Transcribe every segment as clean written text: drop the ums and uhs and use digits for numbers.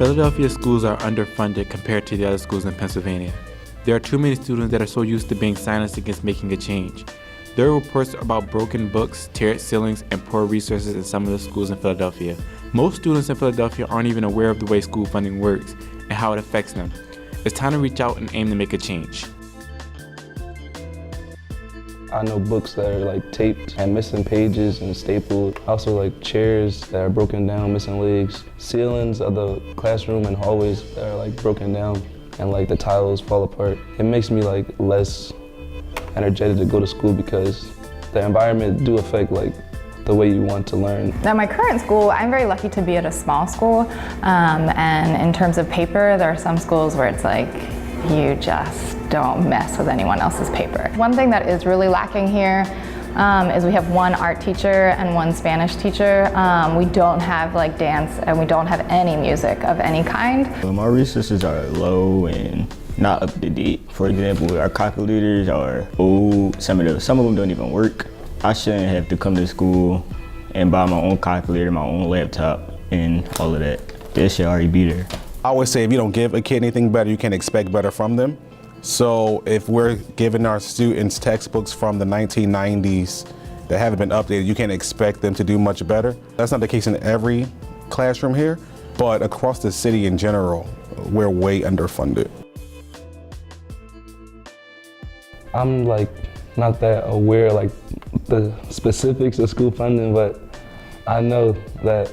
Philadelphia schools are underfunded compared to the other schools in Pennsylvania. There are too many students that are so used to being silenced against making a change. There are reports about broken books, tiered ceilings, and poor resources in some of the schools in Philadelphia. Most students in Philadelphia aren't even aware of the way school funding works and how it affects them. It's time to reach out and aim to make a change. I know books that are like taped and missing pages and stapled. Also like chairs that are broken down, missing legs. Ceilings of the classroom and hallways that are like broken down and like the tiles fall apart. It makes me like less energetic to go to school because the environment do affect like the way you want to learn. At my current school, I'm very lucky to be at a small school. And in terms of paper, there are some schools where it's like, you just don't mess with anyone else's paper. One thing that is really lacking here is we have one art teacher and one Spanish teacher. We don't have like dance and we don't have any music of any kind. Our resources are low and not up to date. For example, our calculators are old. Some of them don't even work. I shouldn't have to come to school and buy my own calculator, my own laptop, and all of that. That should already be there. I always say if you don't give a kid anything better, you can't expect better from them. So if we're giving our students textbooks from the 1990s that haven't been updated, you can't expect them to do much better. That's not the case in every classroom here, but across the city in general, we're way underfunded. I'm like not that aware like the specifics of school funding, but I know that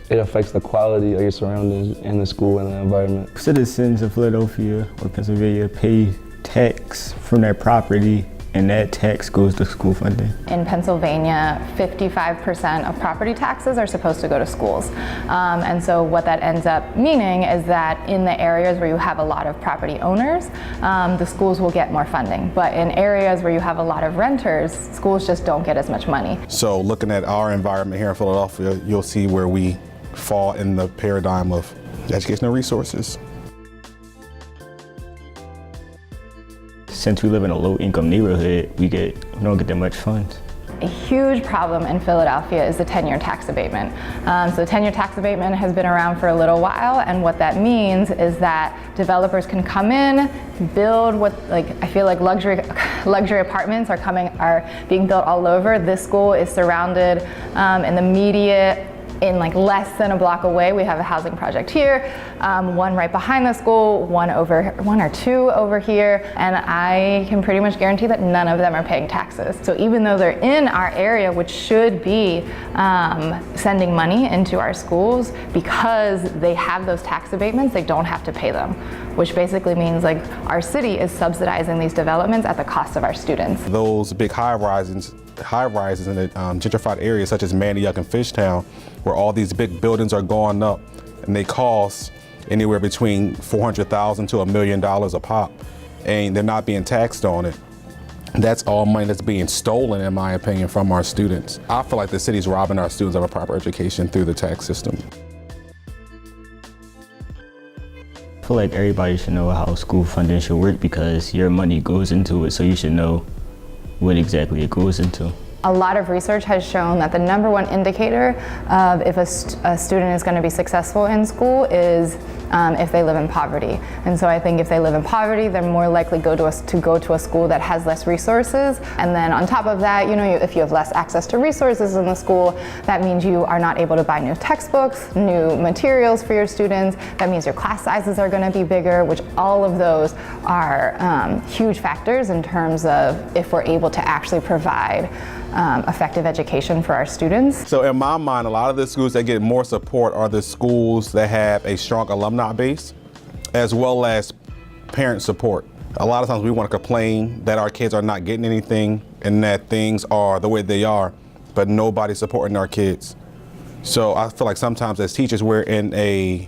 it affects the quality of your surroundings in the school and the environment. Citizens of Philadelphia or Pennsylvania pay tax from their property, and that tax goes to school funding. In Pennsylvania, 55% of property taxes are supposed to go to schools. And so what that ends up meaning is that in the areas where you have a lot of property owners, the schools will get more funding. But in areas where you have a lot of renters, schools just don't get as much money. So looking at our environment here in Philadelphia, you'll see where we fall in the paradigm of educational resources. Since we live in a low-income neighborhood, we don't get that much funds. A huge problem in Philadelphia is the 10-year tax abatement. So the 10-year tax abatement has been around for a little while, and what that means is that developers can come in, build what, like, I feel like luxury apartments are being built all over. This school is surrounded in the immediate, in like less than a block away, we have a housing project here, one right behind the school, one or two over here, and I can pretty much guarantee that none of them are paying taxes. So even though they're in our area, which should be sending money into our schools, because they have those tax abatements, they don't have to pay them, which basically means like our city is subsidizing these developments at the cost of our students. Those big high rises in the gentrified areas such as Manayuk and Fishtown, where all these big buildings are going up and they cost anywhere between $400,000 to $1 million a pop, and they're not being taxed on it. That's all money that's being stolen, in my opinion, from our students. I feel like the city's robbing our students of a proper education through the tax system. I feel like everybody should know how school funding should work because your money goes into it, so you should know what exactly it goes into. A lot of research has shown that the number one indicator of if a student is going to be successful in school is if they live in poverty. And so I think if they live in poverty, they're more likely to go to a school that has less resources. And then on top of that, if you have less access to resources in the school, that means you are not able to buy new textbooks, new materials for your students. That means your class sizes are going to be bigger, which all of those are huge factors in terms of if we're able to actually provide effective education for our students. So in my mind, a lot of the schools that get more support are the schools that have a strong alumni base, as well as parent support. A lot of times we want to complain that our kids are not getting anything and that things are the way they are, but nobody's supporting our kids. So I feel like sometimes as teachers, we're in a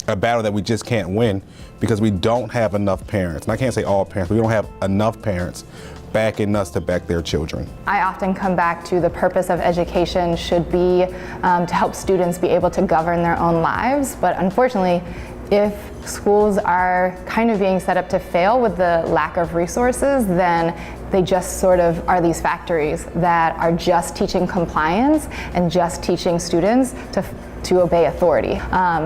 battle that we just can't win because we don't have enough parents. And I can't say all parents, but we don't have enough parents backing us to back their children. I often come back to the purpose of education should be to help students be able to govern their own lives, but unfortunately, if schools are kind of being set up to fail with the lack of resources, then they just sort of are these factories that are just teaching compliance and just teaching students to to obey authority.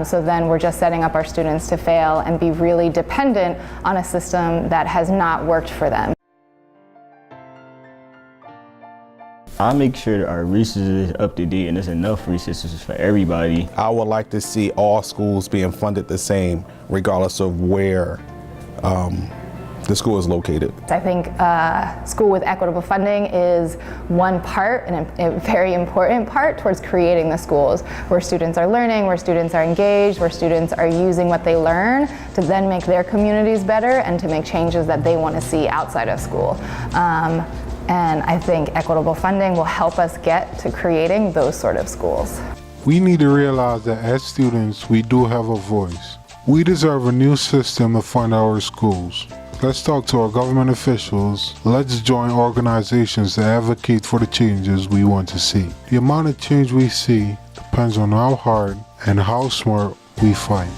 So then we're just setting up our students to fail and be really dependent on a system that has not worked for them. I make sure that our resources is up to date and there's enough resources for everybody. I would like to see all schools being funded the same, regardless of where the school is located. I think school with equitable funding is one part, and a very important part, towards creating the schools where students are learning, where students are engaged, where students are using what they learn to then make their communities better and to make changes that they want to see outside of school. And I think equitable funding will help us get to creating those sort of schools. We need to realize that as students, we do have a voice. We deserve a new system to fund our schools. Let's talk to our government officials. Let's join organizations that advocate for the changes we want to see. The amount of change we see depends on how hard and how smart we fight.